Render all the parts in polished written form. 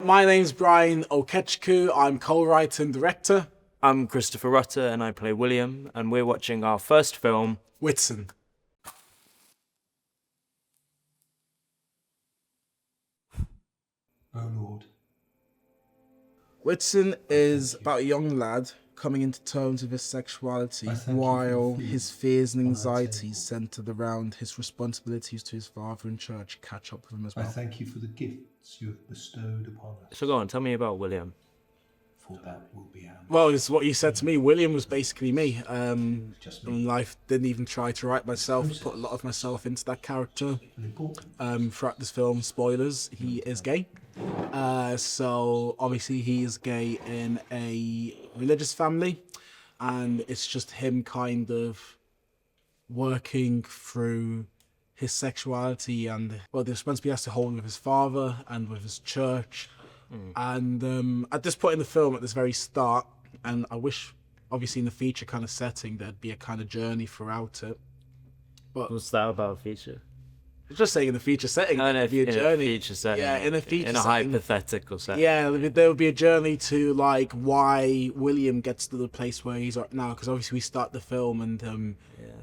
my name's Brian Okechukwu. I'm co-writer and director. I'm Christopher Rutter and I play William, and we're watching our first film, Whitsun. Oh Lord. Whitsun is about a young lad coming into terms with his sexuality while his fears and anxieties centered around his responsibilities to his father and church catch up with him as I well. thank you for the gifts you have bestowed upon us. So go on, tell me about William. For that will be our Well, it's what you said to me. William was basically me. Just In life, didn't even try to write myself, put a lot of myself into that character. an important. Throughout this film, spoilers, he is gay. So obviously he is gay in a religious family, and it's just him kind of working through his sexuality and the responsibility he has to hold with his father and with his church. And at this point in the film, at this very start, and I wish obviously in the feature kind of setting there'd be a kind of journey throughout it. But What's that about feature? just saying in the feature setting, No, there'd be a in journey. a feature setting. Yeah, in a feature in a setting. hypothetical setting. Yeah, there would be a journey to like why William gets to the place where he's at now, because obviously we start the film and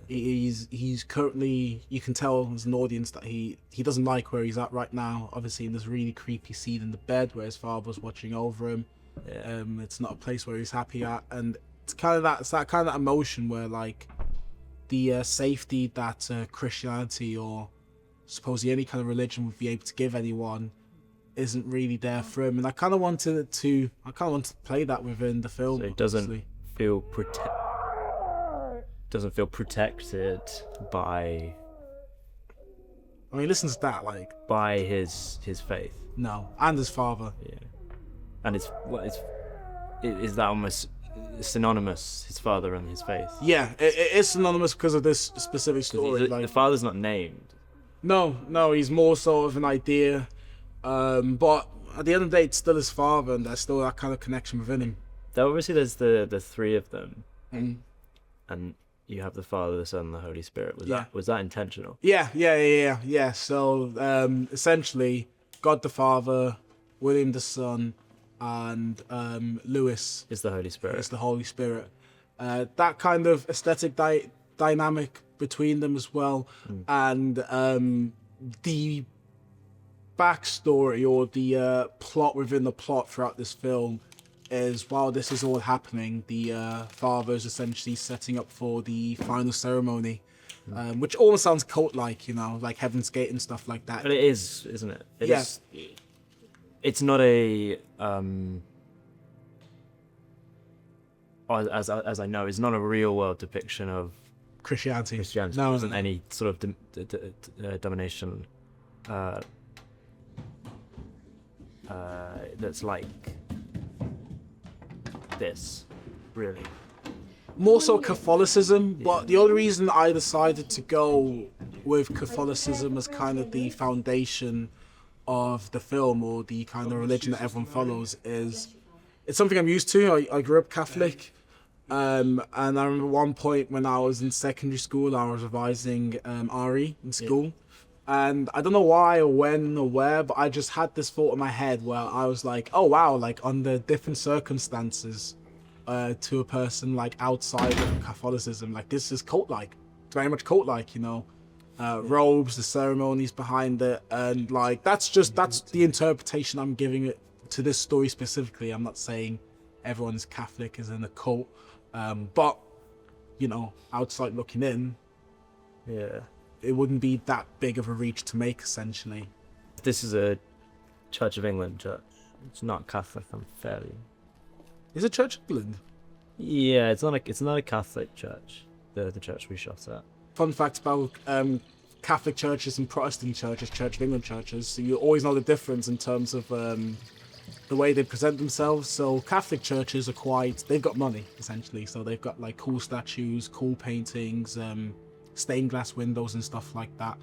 he's currently, you can tell as an audience that he doesn't like where he's at right now. Obviously in this really creepy scene in the bed where his father's watching over him. Yeah. It's not a place where he's happy at, and it's kind of that kind of emotion where like the safety that Christianity or supposedly any kind of religion would be able to give anyone isn't really there for him, and I kind of wanted to play that within the film. So it doesn't obviously. feel protected by I mean, listen to that, like, his faith. no, and his father. Yeah. And is that almost synonymous, his father and his faith? Yeah, it is synonymous because of this specific 'Cause story. the father's not named. No, he's more sort of an idea, but at the end of the day, it's still his father, and there's still that kind of connection within him. Obviously there's the three of them, Mm. and you have the Father, the Son, and the Holy Spirit. Yeah. Was that intentional? Yeah. So essentially, God the Father, William the Son, and Lewis Is the Holy Spirit? is the Holy Spirit. That kind of aesthetic dynamic between them as well, and the backstory or the plot within the plot throughout this film is, while this is all happening, the father is essentially setting up for the final ceremony, which almost sounds cult-like, like Heaven's Gate and stuff like that. But it is, isn't it? Yeah. It's not a as I know, it's not a real world depiction of Christianity. Christianity. No, There isn't any sort of domination that's like this, really. More so Catholicism, but the only reason I decided to go with Catholicism as kind of the foundation of the film, or the kind of religion that everyone follows, is it's something I'm used to. I grew up Catholic, and I remember one point when I was in secondary school, I was revising RE in school, and I don't know why or when or where, but I just had this thought in my head where I was like, oh wow, like under different circumstances, to a person like outside of Catholicism, like this is cult-like. It's very much cult-like, robes, the ceremonies behind it, and like that's the interpretation I'm giving it to this story specifically. I'm not saying everyone's Catholic is in a cult, but outside looking in, Yeah. it wouldn't be that big of a reach to make, essentially. This is a Church of England church. It's not Catholic, I'm fairly. Is it Church of England? Yeah, it's not a Catholic church. The church we shot at. Fun fact about Catholic churches and Protestant churches, Church of England churches, so you always know the difference in terms of the way they present themselves. So Catholic churches they've got money, essentially, so they've got like cool statues, cool paintings, stained glass windows and stuff like that.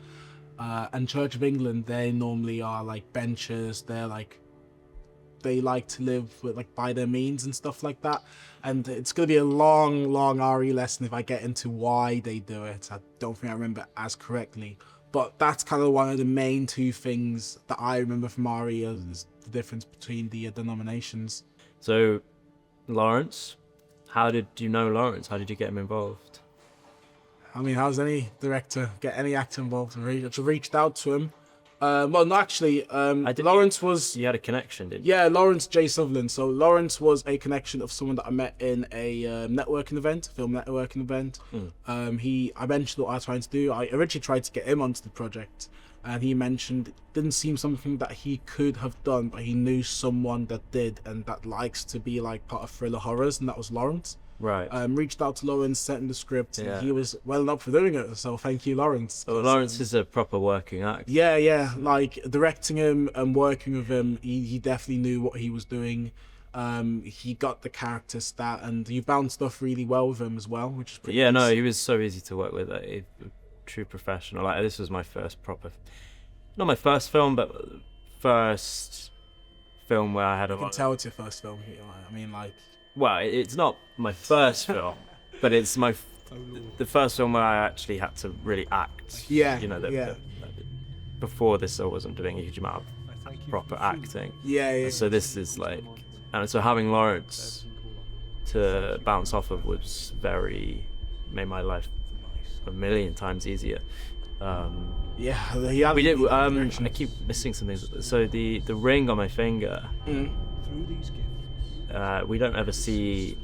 And Church of England, they normally are like benches, they like to live with like by their means and stuff like that. And it's going to be a long RE lesson if I get into why they do it. I don't think I remember as correctly, But that's kind of one of the main two things that I remember from Ari is the difference between the denominations. So, Lawrence, how did you know Lawrence? How did you get him involved? I mean, how does any director get any actor involved? I just reached out to him. Well, no, actually, Lawrence was... You had a connection, didn't you? Yeah, Lawrence J. Sutherland. So Lawrence was a connection of someone that I met in a networking event, film networking event. I mentioned what I was trying to do. I originally tried to get him onto the project, and he mentioned it didn't seem something that he could have done, but he knew someone that did, and that likes to be like part of thriller horrors, and that was Lawrence. Right. Reached out to Lawrence, sent him the script, Yeah. and he was well up for doing it. So thank you, Lawrence. Well, Lawrence is a proper working actor. Yeah, like directing him and working with him, he definitely knew what he was doing. He got the character stat, and you bounced off really well with him as well, which is pretty Yeah, no, nice. he was so easy to work with. A true professional. Like, this was my first not my first film, but first film where I had a You can lot. tell it's your first film. I mean, like, Well, it's not my first film, but it's the first film where I actually had to really act. Yeah, You know, yeah. before this, I wasn't doing a huge amount of proper acting. Yeah. So this is like, and so having Lawrence to bounce off of made my life a million times easier. Yeah, he had We did. the I direction. keep missing something. So the ring on my finger, Through these gifts, we don't ever see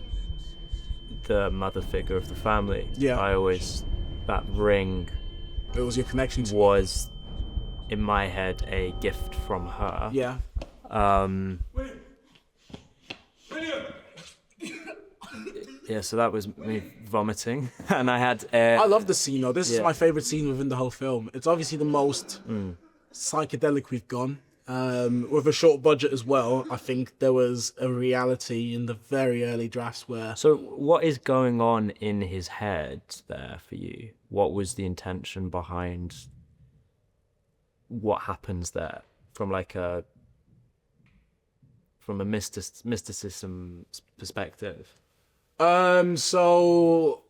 the mother figure of the family. Yeah. That ring It was your connection to was in my head a gift from her. Yeah. Yeah, so that was me vomiting, and I had. I love the scene though. This is Yeah. my favorite scene within the whole film. It's obviously the most psychedelic we've gone. With a short budget as well, I think there was a reality in the very early drafts where So, what is going on in his head there for you? What was the intention behind what happens there from a mysticism perspective? So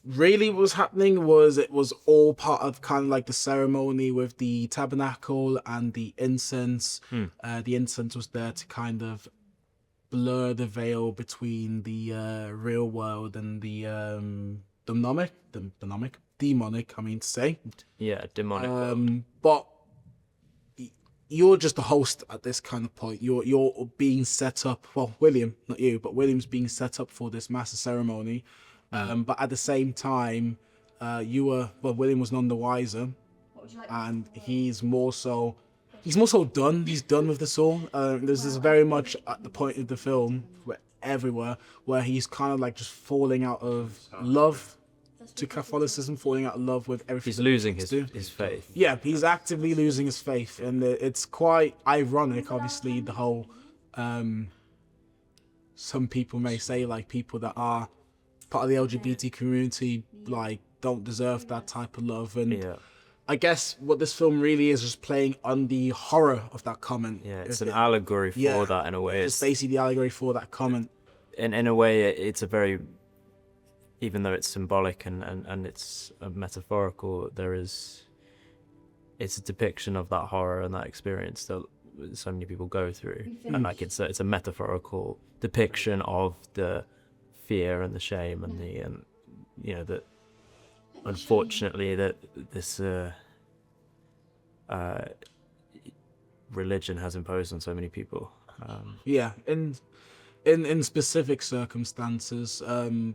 really what was happening was it was all part of kind of like the ceremony with the tabernacle and the incense. The incense was there to kind of blur the veil between the real world and the demonic, I mean to say. Yeah, demonic. But you're just a host at this kind of point. You're being set up. Well, William, not you, but William's being set up for this massive ceremony. But at the same time, William was none the wiser, and he's more so done. He's done with this all. This is very much at the point of the film where he's kind of like just falling out of love to Catholicism, falling out of love with everything. He's losing he wants to do. his faith. Yeah, he's actively losing his faith, and it's quite ironic. Obviously, the whole some people may say like people that are part of the LGBT community like don't deserve that type of love, and Yeah. I guess what this film really is playing on the horror of that comment. Yeah, it's an allegory for that in a way. It's basically the allegory for that comment. In a way, it's a very, even though it's symbolic and it's metaphorical, it's a depiction of that horror and that experience that so many people go through, and like it's a metaphorical depiction of the fear and the shame and that unfortunately that this religion has imposed on so many people. Yeah, in specific circumstances,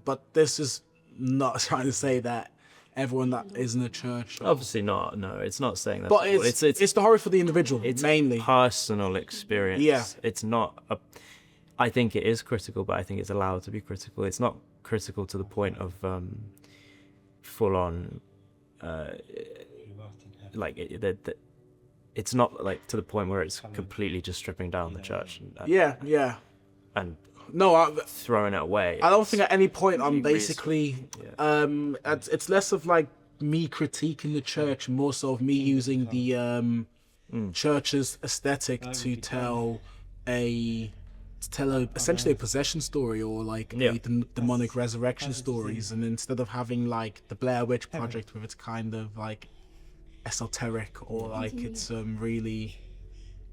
but this is not trying to say that everyone that is in a church. Obviously not. No, it's not saying that. But it's the horror for the individual, it's mainly. personal experience. Yeah. It's not. I think it is critical, but I think it's allowed to be critical. It's not critical to the point of full on. It's not like to the point where it's completely just stripping down the church and No, throwing it away. I don't think at any point I'm Really basically. It's less of like me critiquing the church, more so of me using the church's aesthetic to tell essentially a possession story or like a demonic resurrection stories, and instead of having like the Blair Witch Project with its kind of like esoteric or like it's really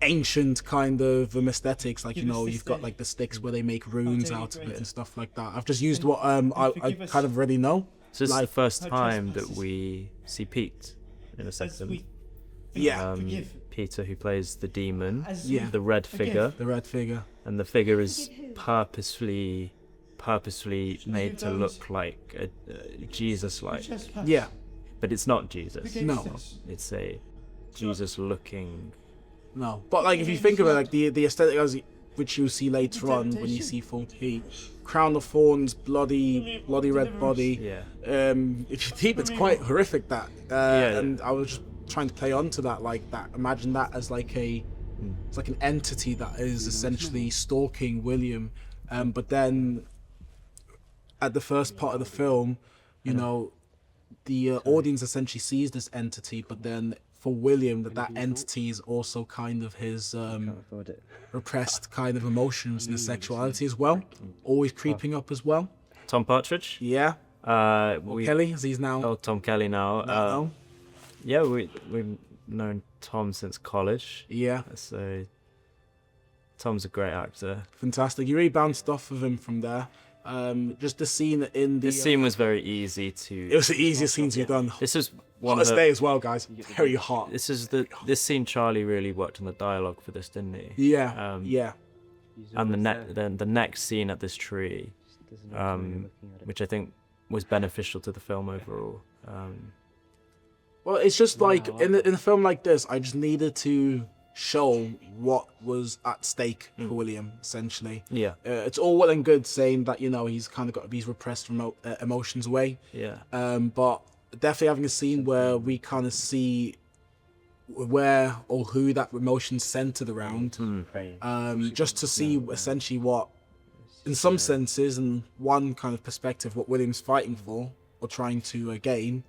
ancient kind of aesthetics. Like, you know, you've got like the sticks where they make runes out of it and stuff like that. I've just used what I kind of already know. So this like, is the first time that we see Pete in a second. Yeah. Peter, who plays the demon, Yeah. the red figure, The red figure. and the figure is purposefully made to look like a Jesus-like, Yeah. but it's not Jesus. No. It's a Jesus-looking. No. But like if you think about it, like the aesthetic as which you see later on when you see full Pete, crown of thorns, bloody red body. Yeah. If you deep, it's quite horrific that. Yeah. And I was just trying to play onto that, like that. Imagine that as like it's like an entity that is essentially stalking William. But then at the first part of the film, you know, the audience essentially sees this entity, but then for William, that entity is also kind of his repressed kind of emotions and his sexuality as well, always creeping up as well. Tom Partridge. Yeah. Kelly, as he's now. Oh, Tom Kelly now. Yeah, we've known Tom since college. Yeah. So Tom's a great actor. Fantastic. You really bounced off of him from there. Just the scene in the. This scene was very easy to. It was the easiest scenes you've done. This is one Hottest of the. day as well, guys. Very hot. This scene. Charlie really worked on the dialogue for this, didn't he? Yeah. Yeah. And the next scene at this tree, which I think was beneficial to the film overall. Well, it's just like in a film like this, I just needed to show what was at stake for William, essentially. Yeah. It's all well and good saying that, you know, he's kind of got these repressed emotions away. Yeah. But definitely having a scene where we kind of see where or who that emotion's centered around, just to see essentially what, in some senses, and one kind of perspective, what William's fighting for or trying to gain.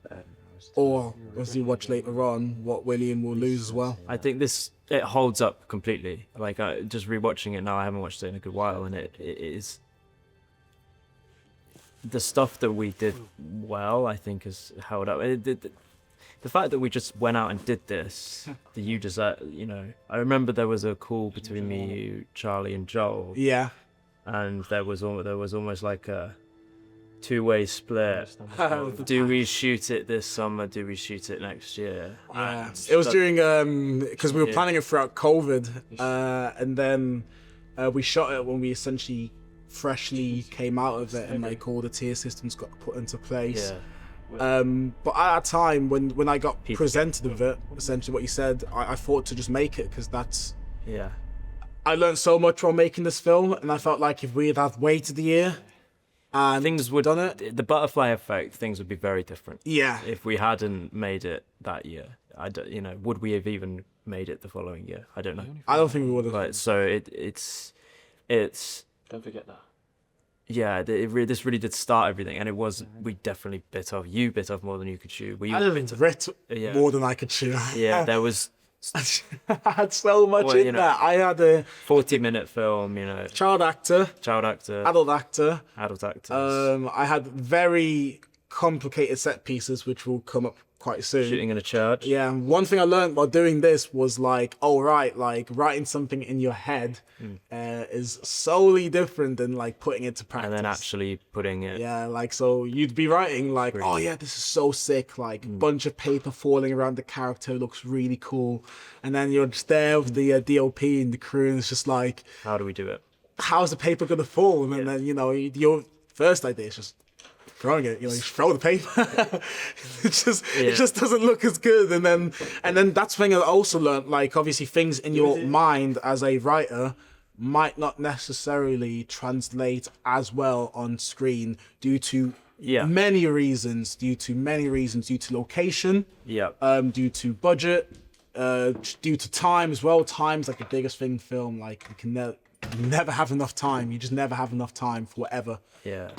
Or, as you watch later on, what William will lose as well. I think it holds up completely. Like, just rewatching it now, I haven't watched it in a good while, and it is... The stuff that we did well, I think, has held up. The fact that we just went out and did this, you know... I remember there was a call between me, you, Charlie, and Joel. Yeah. And there was almost like a two-way split. Do we shoot it this summer? Do we shoot it next year? Yeah. It was during because we were planning it throughout COVID, and then we shot it when we essentially freshly came out of it, and like all the tier systems got put into place. Yeah. But at that time, when I got presented with it, essentially what you said, I thought to just make it because that's. Yeah. I learned so much while making this film, and I felt like if we had waited a year. And things would done it. The butterfly effect. Things would be very different. Yeah. If we hadn't made it that year, would we have even made it the following year? I don't know. I don't think we would have. But so it's. Don't forget that. Yeah, this really did start everything, and it was. We definitely bit off. You bit off more than you could chew. I ripped more than I could chew. Yeah, there was. I had so much in that. I had a 40-minute film, you know. Child actor, adult actor. I had very complicated set pieces, which will come up quite soon. Shooting in a church. Yeah, one thing I learned while doing this was like, like writing something in your head is solely different than like putting it to practice. And then actually putting it. Yeah, like so you'd be writing like, oh yeah, this is so sick, like bunch of paper falling around the character looks really cool, and then you're just there with the DOP and the crew, and it's just like, how do we do it? How's the paper gonna fall? And then you know your first idea is just throwing it, you know, you throw the paper. It just doesn't look as good. And then that's the thing I also learned, like obviously things in your mind as a writer might not necessarily translate as well on screen due to many reasons, due to location, due to budget, due to time as well. Time's like the biggest thing in film, like you can never have enough time. You just never have enough time for whatever. Yeah.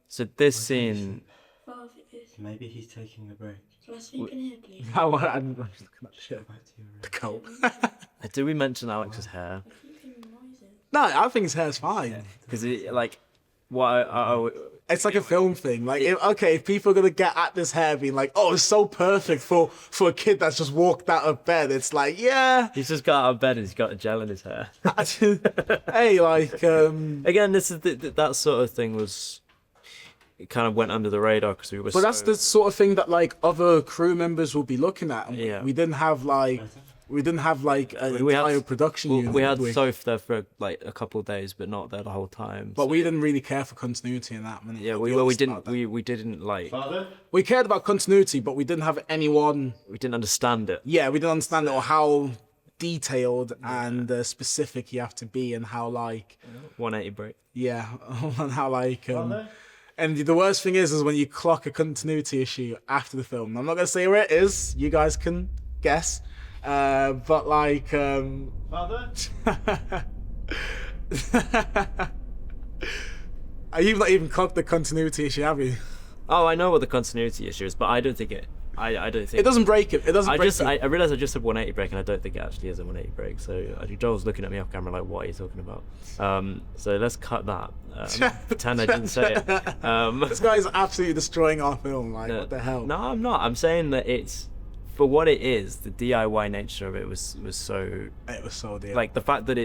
So this scene. Maybe he's taking a break. Can I sleep in here, please? I'm just looking at the shit. The coat. Do we mention Alex's hair? No, I think his hair's fine. Because It's like a film thing. Like, if people are gonna get at this hair, being like, "Oh, it's so perfect for a kid that's just walked out of bed," it's like, yeah. He's just got out of bed and he's got a gel in his hair. Hey, like, again, this is that sort of thing was. It kind of went under the radar because we were. But that's the sort of thing that like other crew members will be looking at. And Yeah. we didn't have like an entire production unit. We had Soph there for like a couple of days, but not there the whole time. But we didn't really care for continuity in that. Yeah, we didn't like. Father? We cared about continuity, but we didn't have anyone. We didn't understand it. Yeah, we didn't understand it or how detailed and specific you have to be, and how like 180 break. yeah, and how like. And the worst thing is when you clock a continuity issue after the film. I'm not gonna say where it is. You guys can guess. But like, Father? you've not even clocked the continuity issue, have you? Oh, I know what the continuity issue is, but I don't think it. I don't think It doesn't break it. It doesn't break it. I realized I just said 180 break, and I don't think it actually is a 180 break. So I think Joel's looking at me off camera like, "What are you talking about?" So let's cut that. Pretend I didn't say it. This guy's absolutely destroying our film. Like, what the hell? No, I'm not. I'm saying that it's for what it is. The DIY nature of it was so. It was so dear. Like the fact that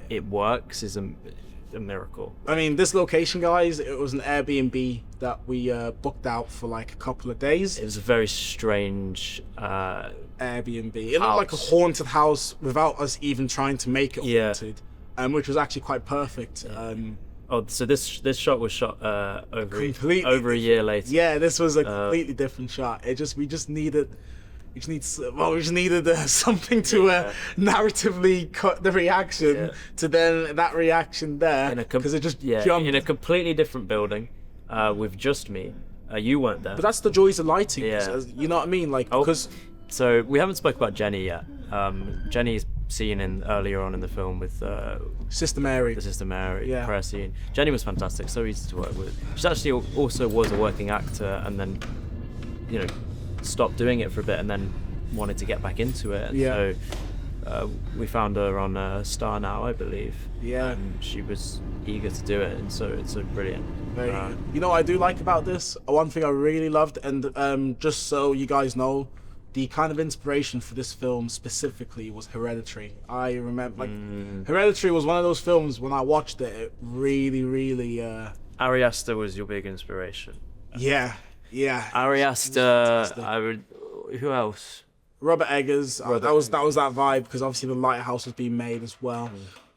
it works is a miracle. I mean, this location, guys, it was an Airbnb that we booked out for like a couple of days. It was a very strange Airbnb. It looked like a haunted house without us even trying to make it haunted, which was actually quite perfect. So this shot was shot Completely over a year later. Yeah, this was a completely different shot. We just needed something to narratively cut the reaction to then that reaction there, because it just jumped. In a completely different building with just me. You weren't there. But that's the joys of lighting. Yeah. You know what I mean? Like, because so we haven't spoke about Jenny yet. Jenny's seen in earlier on in the film with Sister Mary. The Sister Mary prayer scene. Jenny was fantastic, so easy to work with. She actually also was a working actor, and then stopped doing it for a bit, and then wanted to get back into it. And so we found her on Star Now, I believe. Yeah. And she was eager to do it, and so it's brilliant. You know what I do like about this? One thing I really loved, and just so you guys know, the kind of inspiration for this film specifically was Hereditary. I remember, Hereditary was one of those films when I watched it, it really, really... Ari Aster was your big inspiration. Yeah. Ari Aster, who else? Robert Eggers. That was that vibe, because obviously The Lighthouse was being made as well.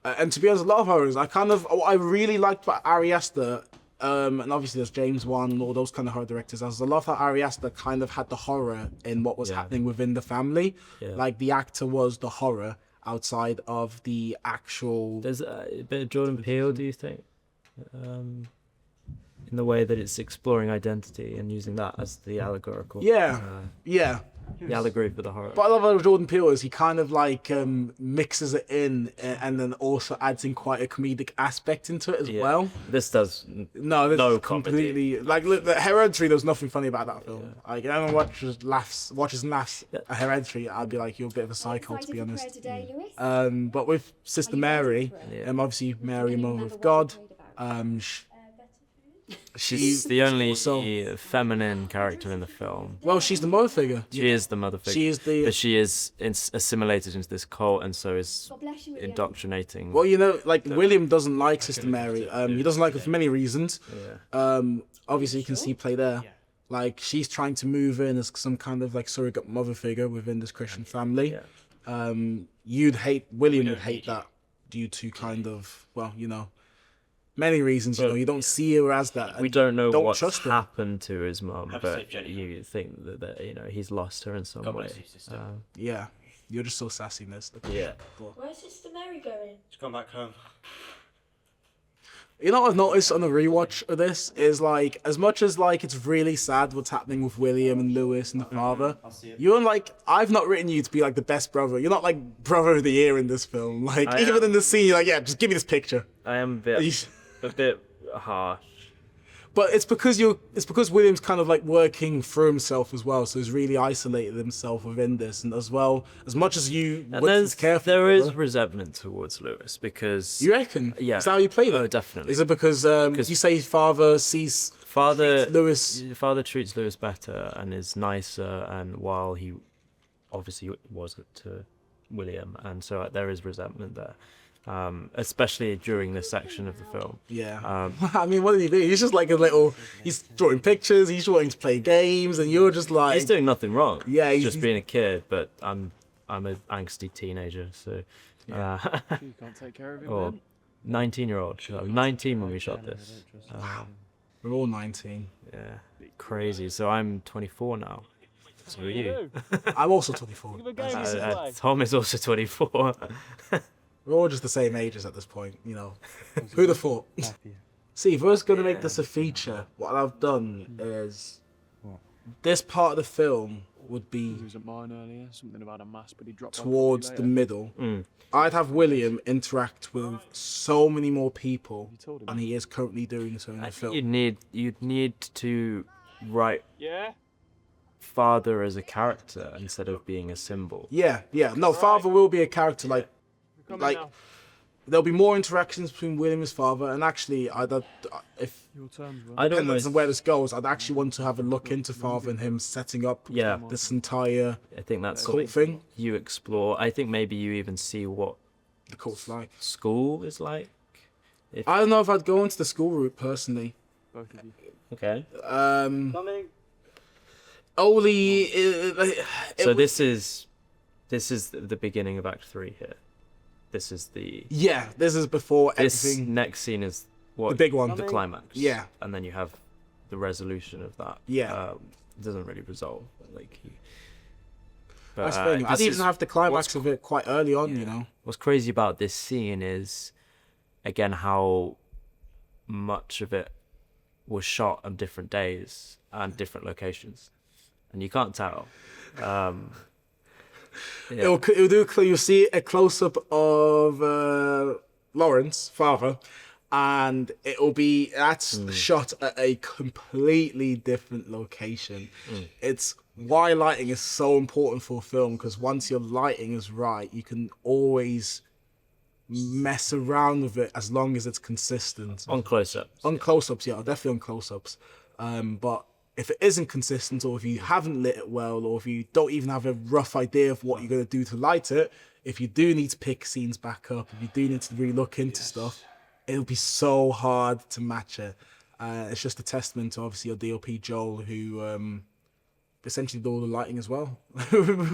And to be honest, a lot of horrors, what I really liked about Ari Aster, and obviously there's James Wan and all those kind of horror directors, I love how Ari Aster kind of had the horror in what was happening within the family. Like, the actor was the horror outside of the actual... There's a bit of Jordan Peele, do you think? In the way that it's exploring identity and using that as the allegorical. The allegory for the horror. But I love how Jordan Peele is, he kind of like mixes it in and then also adds in quite a comedic aspect into it as well. This does no comedy. Completely, like, look, the Hereditary, there's nothing funny about that film. Like, if anyone watches and laughs at Hereditary, I'd be like, you're a bit of a psycho, to be honest. But with Sister Mary, obviously Mary, Mother of God, she's the only feminine character in the film. Well, she's the mother figure. She is the mother figure. But she is assimilated into this cult, and so is indoctrinating. Well, William doesn't like Sister Mary. He doesn't like her for many reasons. Obviously, you can see play there. Like, she's trying to move in as some kind of like surrogate mother figure within this Christian family. William would hate that due to kind of, many reasons. You don't see her as that. We don't know what's happened to his mum, but you think that he's lost her in some way. You're just so sassy in this. Where's Sister Mary going? She's gone back home. You know what I've noticed on the rewatch of this is, like, as much as like it's really sad what's happening with William and Lewis and the father, you're like, I've not written you to be like the best brother. You're not like brother of the year in this film. Like, even in the scene, you're like, just give me this picture. I am a bit harsh. But it's because William's kind of like working through himself as well, so he's really isolated himself within this, and as well as much as you And there is resentment towards Lewis because you reckon? Yeah. Is that how you play that? Oh, definitely. Is it because you say father treats Lewis better and is nicer, and while he obviously wasn't to William, and so there is resentment there. Especially during this section of the film. Yeah. I mean, what did he do? He's just like he's drawing pictures, he's wanting to play games, and you're just like... He's doing nothing wrong. Yeah. He's just being a kid, but I'm an angsty teenager, so... You can't take care of him, or 19-year-old. 19 when we shot this. Wow. We're all 19. Yeah. Crazy. So I'm 24 now. So are you? I'm also 24. Tom is also 24. We're all just the same ages at this point, you know. Who'd have thought? See, if I was going to make this a feature, what I've done is... This part of the film would be He was at mine earlier, something about a mask, but he dropped towards the middle. I'd have William interact with so many more people than he is currently doing so in the film. You'd need to write father as a character instead of being a symbol. Yeah. No, father will be a character like there'll be more interactions between William and his father, and actually, if I don't know where this goes, I'd actually want to have a look into father and him setting up this entire I think that's cult thing. You explore. I think maybe you even see what The cult's like. School is like. I don't know if I'd go into the school route personally. Both of you. Okay. Coming. Only. So this is the beginning of Act 3 here. This is the. Yeah, this is before This everything. next scene is what The big one. the climax. Yeah. And then you have the resolution of that. Yeah. It doesn't really resolve, but like. That's fair enough. I'd even have the climax of it quite early on, you know. What's crazy about this scene is, again, how much of it was shot on different days and different locations, and you can't tell. It'll do. You'll see a close up of Lawrence, father, and that's shot at a completely different location. It's why lighting is so important for a film, because once your lighting is right, you can always mess around with it as long as it's consistent. On close-ups. On close-ups, yeah, definitely on close-ups. But if it isn't consistent, or if you haven't lit it well, or if you don't even have a rough idea of what you're going to do to light it, if you do need to pick scenes back up, if you do need to really look into stuff, it'll be so hard to match it. It's just a testament to obviously your DOP Joel, who essentially did all the lighting as well.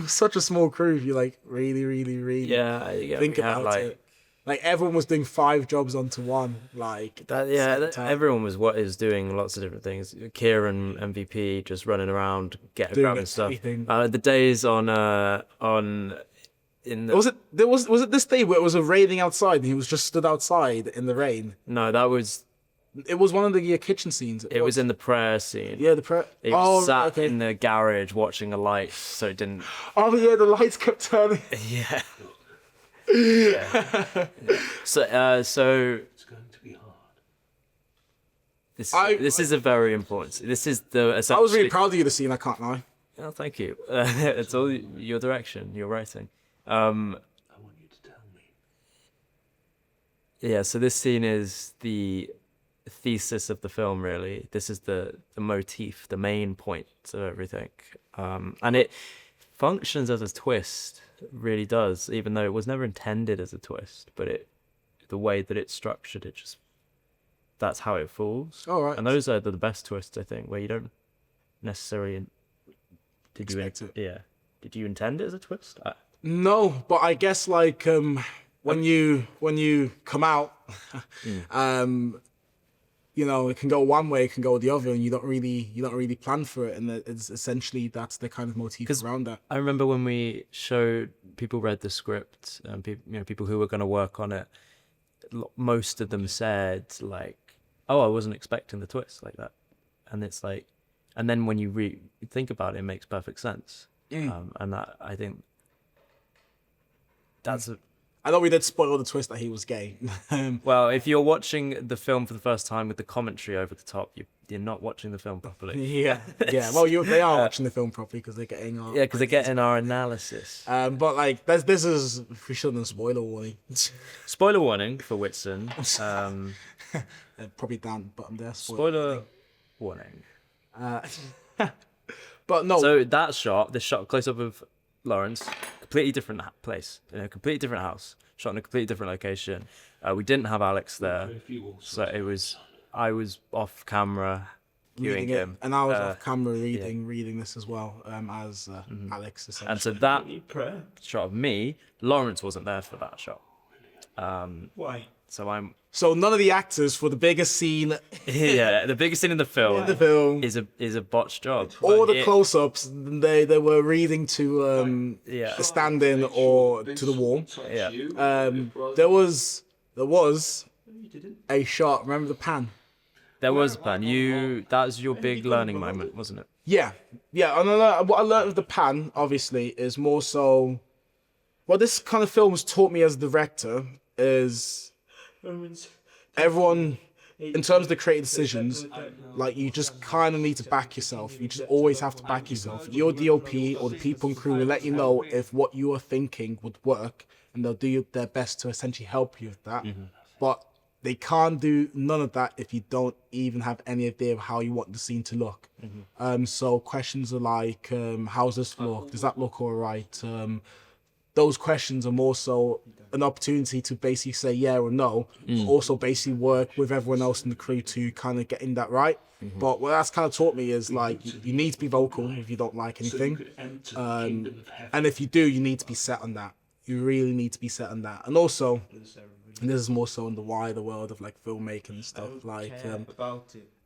Such a small crew, if you like really think about it. Like everyone was doing 5 jobs onto one, like that. Yeah, everyone was doing lots of different things. Kieran MVP just running around, grabbing stuff. The days on in the... was it this day where it was raining outside and he was just stood outside in the rain? No, that was. It was one of the kitchen scenes. It was in the prayer scene. Yeah, the prayer. He sat in the garage watching a light, so it didn't. Oh yeah, the lights kept turning. Yeah. Yeah. So It's going to be hard. this is a very important. This is the. I was really proud of you, the scene. I can't lie. Oh, thank you. It's all your direction, your writing. I want you to tell me. Yeah. So this scene is the thesis of the film. Really, this is the motif, the main point of everything, and it functions as a twist. Really does, even though it was never intended as a twist, but the way that it's structured, that's how it falls. All right. And those are the best twists, I think, where you don't necessarily expect it. Yeah. Did you intend it as a twist? No, but I guess like when you come out, you know, it can go one way, it can go the other, and you don't really plan for it, and it's essentially that's the kind of motif around that. I remember when we showed people read the script, and people who were going to work on it, most of them said like, "Oh, I wasn't expecting the twist like that," and it's like, and then when you think about it, it makes perfect sense, and that I think that's a. I know we did spoil the twist that he was gay. Well, if you're watching the film for the first time with the commentary over the top, you're not watching the film properly. Yeah, yeah. Well, they are watching the film properly because they're getting our Yeah, because they're getting our analysis. But like, this is we shouldn't spoiler warning. Spoiler warning for Whitsun. Probably down the bottom there. Spoiler warning. But no. So that shot, this shot close up of Lawrence, completely different place, in a completely different house, shot in a completely different location. We didn't have Alex there, so I was off camera reading cueing it, him, and I was off camera reading this as well as Alex. Essentially. and so that shot of me, Lawrence wasn't there for that shot. Why? So none of the actors for the biggest scene yeah, the biggest scene in the film is a botched job. all the close-ups they were reading to the stand-in or to the wall. Yeah. There was a shot. Remember the pan? There was a plan. That was your big learning moment, wasn't it? Yeah. And what I learned with the pan, obviously, is more so. What this kind of film has taught me as a director is everyone, in terms of the creative decisions, like you just kind of need to back yourself. You just always have to back yourself. Your DOP or the people in crew will let you know if what you are thinking would work, and they'll do their best to essentially help you with that. But they can't do none of that if you don't even have any idea of how you want the scene to look. So questions are like, how's this look? Does that look all right? Those questions are more so an opportunity to basically say yeah or no, but also basically work with everyone else in the crew to kind of getting that right. But what that's kind of taught me is like you need to be vocal if you don't like anything, and if you do, you need to be set on that. You really need to be set on that. And also, and this is more so in the wider world of like filmmaking and stuff, like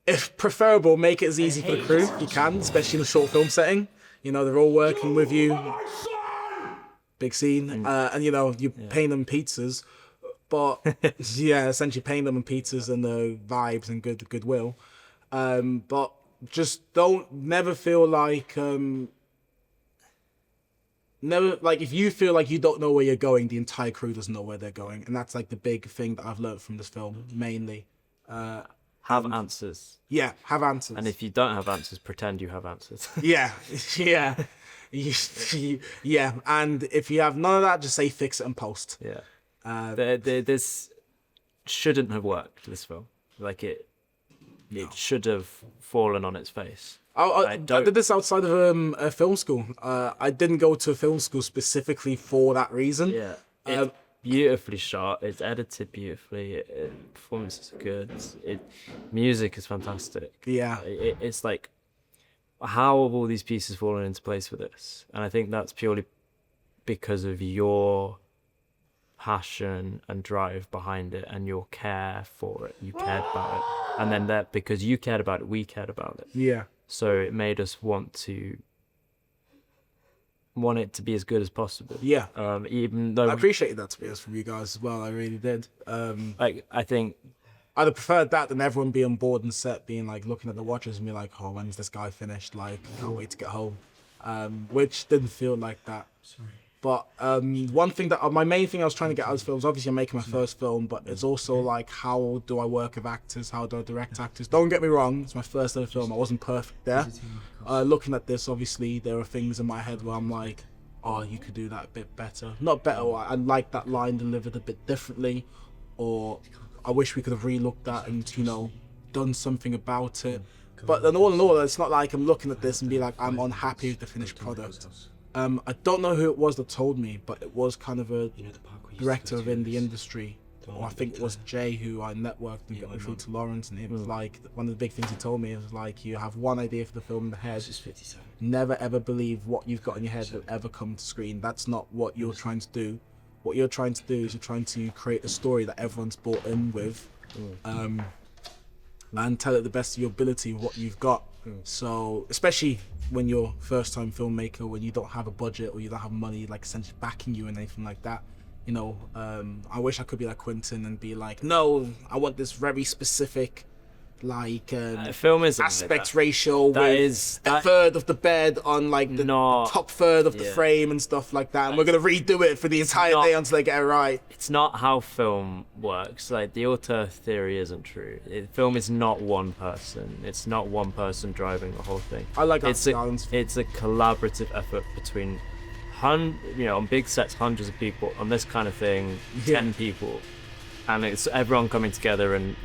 if preferable, make it as easy for the crew if you can, especially in a short film setting. You know, they're all working with you. Big scene, and you know, you're paying them pizzas, but yeah, essentially paying them in pizzas and the vibes and goodwill. But just never feel like, if you feel like you don't know where you're going, the entire crew doesn't know where they're going, and that's like the big thing that I've learned from this film mainly. Have answers. Yeah, have answers. And if you don't have answers, pretend you have answers. Yeah. Yeah, and if you have none of that, just say fix it and post. Yeah. This shouldn't have worked, this film. Like it should have fallen on its face. I did this outside of a film school. I didn't go to a film school specifically for that reason. Yeah. It's beautifully shot. It's edited beautifully. Performances are good. Music is fantastic. Yeah. It's like, how have all these pieces fallen into place for this? And I think that's purely because of your passion and drive behind it and your care for it. You cared about it. And then that because you cared about it, we cared about it. Yeah. So it made us want it to be as good as possible. Yeah. Even though I appreciated that, to be honest, from you guys as well. I really did. I think I'd have preferred that than everyone be on board and set, being like looking at the watches and be like, oh, when's this guy finished? Like, can't wait to get home. Which didn't feel like that. But one thing my main thing I was trying to get out of this film is obviously I'm making my first film, but it's also like, how do I work with actors? How do I direct actors? Don't get me wrong, it's my first ever film. I wasn't perfect there. Looking at this, obviously, there are things in my head where I'm like, oh, you could do that a bit better. Not better, I like that line delivered a bit differently, or I wish we could have relooked that and, you know, done something about it. But then all in all, it's not like I'm looking at this and be like, I'm unhappy with the finished product. I don't know who it was that told me, but it was kind of a director within the industry, or I think it was Jay who I networked and got me through to Lawrence, and it was like, one of the big things he told me was like, you have one idea for the film in the head, never ever believe what you've got in your head will ever come to screen. That's not what you're trying to do. What you're trying to do is you're trying to create a story that everyone's bought in with, and tell it the best of your ability what you've got. So especially when you're first time filmmaker, when you don't have a budget or you don't have money like essentially backing you and anything like that, you know, I wish I could be like Quentin and be like, no, I want this very specific like film is aspect ratio that with is a third of the bed on like the top third of the frame and stuff like that, and we're gonna redo it for the entire day until they get it right. It's not how film works. Like the auteur theory isn't true. Film is not one person. It's not one person driving the whole thing. I like it's balance. It's a collaborative effort between on big sets, hundreds of people. On this kind of thing, 10 people, and it's everyone coming together and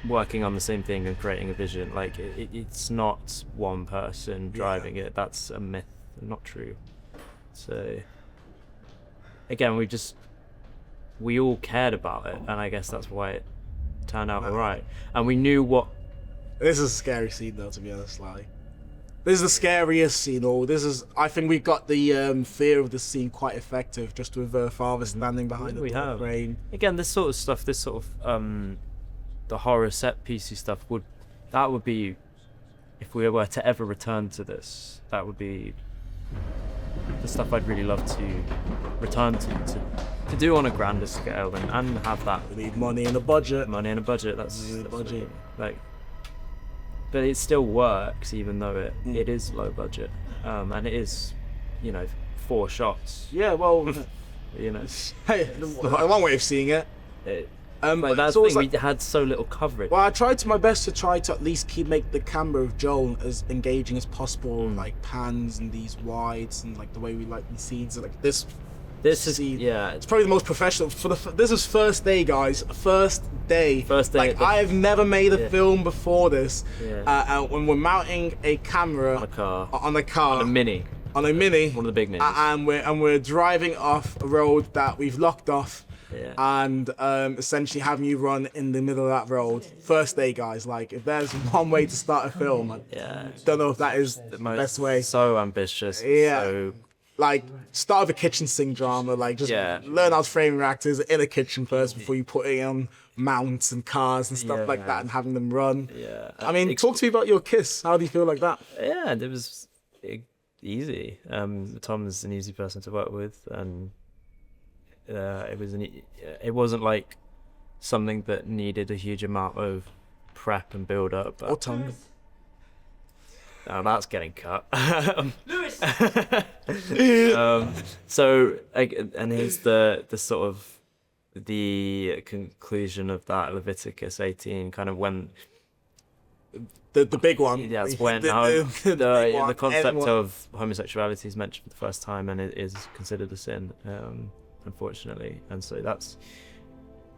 working on the same thing and creating a vision. Like it's not one person driving it. That's a myth, not true. So again, we all cared about it, and I guess that's why it turned out alright. And we knew what. This is a scary scene, though, to be honest. Like, this is the scariest scene. I think we got the fear of the scene quite effective, just with father standing behind the crane. Again, this sort of stuff, the horror set piecey stuff would be, if we were to ever return to this, that would be the stuff I'd really love to return to do on a grander scale and have that. We need money and a budget. That's the budget. Like, but it still works even though it is low budget, and it is, 4 shots. Yeah, well, hey, one way of seeing it. But that's the thing, we had so little coverage. Well, I tried my best to at least make the camera of Joel as engaging as possible, like pans and these wides and like the way we like these scenes. Like this scene, it's probably the most professional. This is first day, guys. First day. Like I have never made a film before this. When we're mounting a camera on a car, on a mini, one of the big minis, and we're driving off a road that we've locked off. And essentially having you run in the middle of that road. First day, guys. Like, if there's one way to start a film, I don't know if that is the best way. So ambitious. Like, start with a kitchen sink drama. Like, just learn how to frame your actors in a kitchen first before you put it on mounts and cars and stuff like that and having them run. I mean, talk to me about your kiss. How do you feel like that? Yeah, it was easy. Tom's an easy person to work with, and it wasn't like something that needed a huge amount of prep and build up. Or tongue. Oh, that's getting cut. Lewis. So, and here's the sort of the conclusion of that Leviticus 18, kind of when the big one. Yeah, it's when the concept of homosexuality is mentioned for the first time, and it is considered a sin. Unfortunately, and so that's,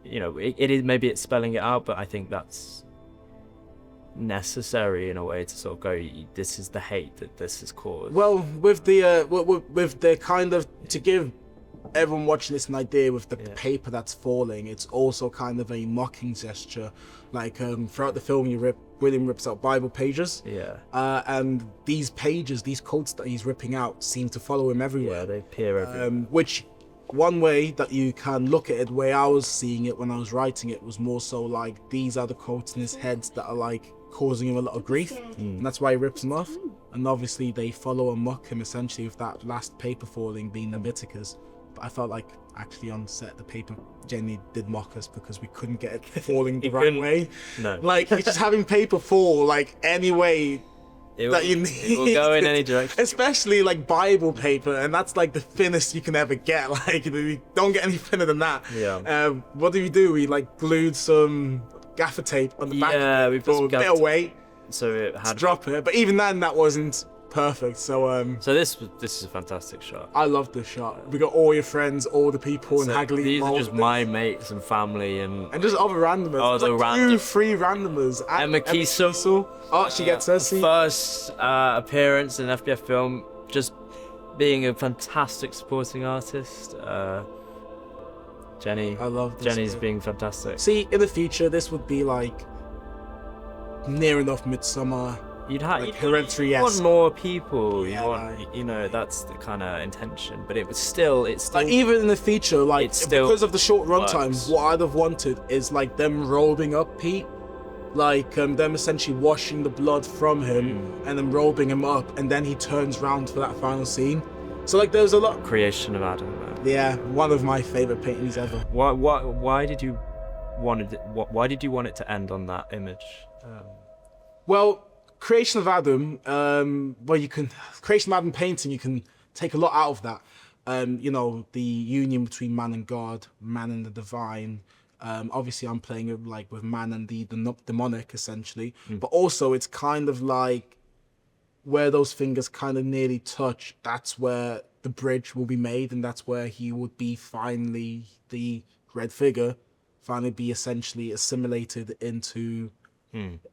it is, maybe it's spelling it out, but I think that's necessary in a way to sort of go, this is the hate that this has caused. Well, with the kind of, to give everyone watching this an idea, with the paper that's falling, it's also kind of a mocking gesture. Like throughout the film, William rips out Bible pages. And these pages, these quotes that he's ripping out, seem to follow him everywhere. Yeah, they appear everywhere. Which, one way that you can look at it, the way I was seeing it when I was writing it, was more so like, these are the quotes in his head that are like causing him a lot of grief, and that's why he rips them off. And obviously they follow and mock him essentially with that last paper falling being Leviticus. But I felt like actually on set the paper genuinely did mock us because we couldn't get it falling the right way. No, like it's just having paper fall like any way that you need. It will go in any direction. Especially like Bible paper, and that's like the thinnest you can ever get. Like you don't get any thinner than that. What did we do? We like glued some gaffer tape on the back. Yeah, we put some a bit of weight, so it had to drop it. But even then, that wasn't perfect. So this is a fantastic shot. I love this shot. We got all your friends, all the people in Hagley. These are just my mates and family and just other randomers. Like 3 randomers. Emma Kiesel. Oh, she gets her seat. First appearance in an FBF film, just being a fantastic supporting artist. Jenny. I love this. Jenny's being fantastic. See, in the future, this would be like near enough Midsummer. You'd have like Hereditary. You want more people. You want, that's the kind of intention. But it's still like, even in the feature, like because of the short runtime, what I'd have wanted is like them robing up Pete, like them essentially washing the blood from him and then robing him up, and then he turns round for that final scene. So like there's a lot. Creation of Adam. Yeah, one of my favorite paintings ever. Why did you wanted it, why did you want it to end on that image? Well, creation of Adam, creation of Adam painting, you can take a lot out of that. You know, the union between man and God, man and the divine. Obviously, I'm playing it like with man and the demonic, essentially. But also, it's kind of like where those fingers kind of nearly touch. That's where the bridge will be made, and that's where he would be finally, the red figure, finally be essentially assimilated into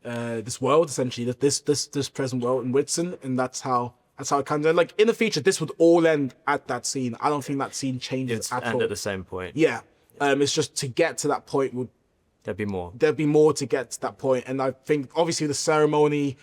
this world, essentially, this present world in Whitsun, and that's how it kind of, like, in the future, this would all end at that scene. I don't think that scene changes at all. At the same point. Yeah. It's just to get to that point There'd be more to get to that point. And I think, obviously, the ceremony,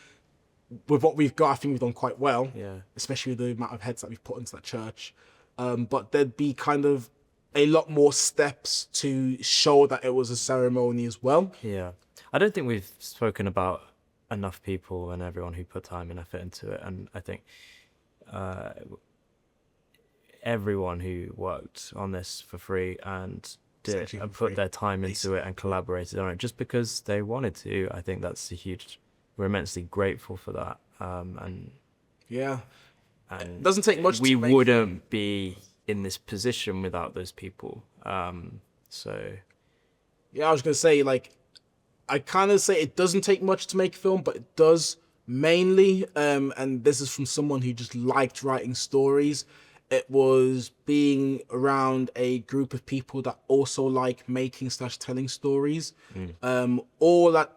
with what we've got, I think we've done quite well. Yeah. Especially with the amount of heads that we've put into that church. But there'd be kind of a lot more steps to show that it was a ceremony as well. Yeah. I don't think we've spoken about enough people and everyone who put time and effort into it. And I think everyone who worked on this for free and put their time into it and collaborated on it just because they wanted to, I think that's we're immensely grateful for that. And it doesn't take much. We wouldn't be in this position without those people. So yeah, I was gonna say, like, I kind of say it doesn't take much to make a film, but it does mainly. And this is from someone who just liked writing stories. It was being around a group of people that also like making / telling stories. All that,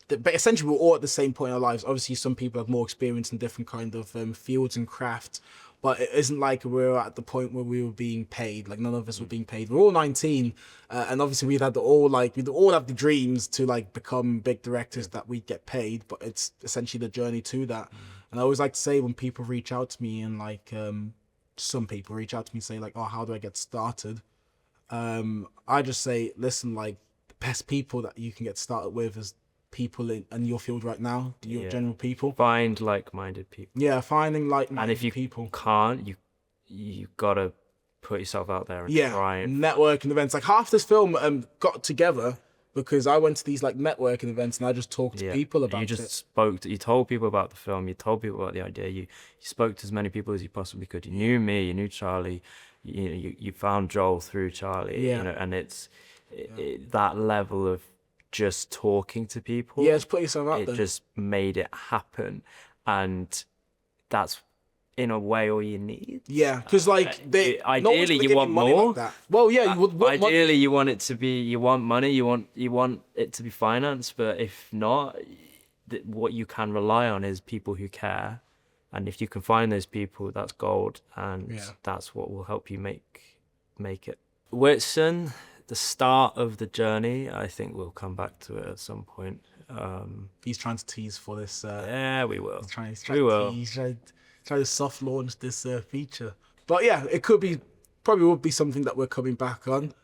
but essentially we're all at the same point in our lives. Obviously, some people have more experience in different kind of fields and crafts, but it isn't like we're at the point where we were being paid. Like, none of us were being paid. We're all 19, and obviously we'd all have the dreams to, like, become big directors that we'd get paid. But it's essentially the journey to that. And I always like to say, when people reach out to me, and like some people reach out to me and say, like, oh, how do I get started? I just say, listen, like, the best people that you can get started with is people in your field right now, your general people. Find like-minded people. Yeah, finding like-minded and if you people. Can't, you gotta put yourself out there and try and networking events. Like, half this film got together because I went to these, like, networking events and I just talked to people about it. You told people about the film, you told people about the idea, you spoke to as many people as you possibly could. You knew me, you knew Charlie, you found Joel through Charlie, you know, and it's that level of just talking to people. Yeah, just put yourself out there. It just made it happen, and that's in a way all you need. Yeah, because like ideally you want more. Like that. Well, yeah, you would want ideally you want it to be, you want money, you want it to be financed, but if not, what you can rely on is people who care, and if you can find those people, that's gold, and that's what will help you make it. Whitsun, the start of the journey. I think we'll come back to it at some point. He's trying to tease for this. Yeah, we will. He's trying to soft launch this feature. But yeah, it probably would be something that we're coming back on,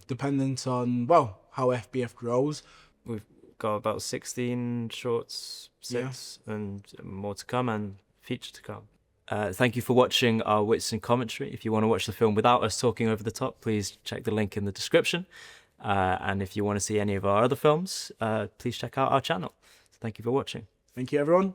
dependent on, well, how FBF grows. We've got about 16 shorts, 6, and more to come, and feature to come. Thank you for watching our Whitsun commentary. If you want to watch the film without us talking over the top, please check the link in the description. And if you want to see any of our other films, please check out our channel. So thank you for watching. Thank you, everyone.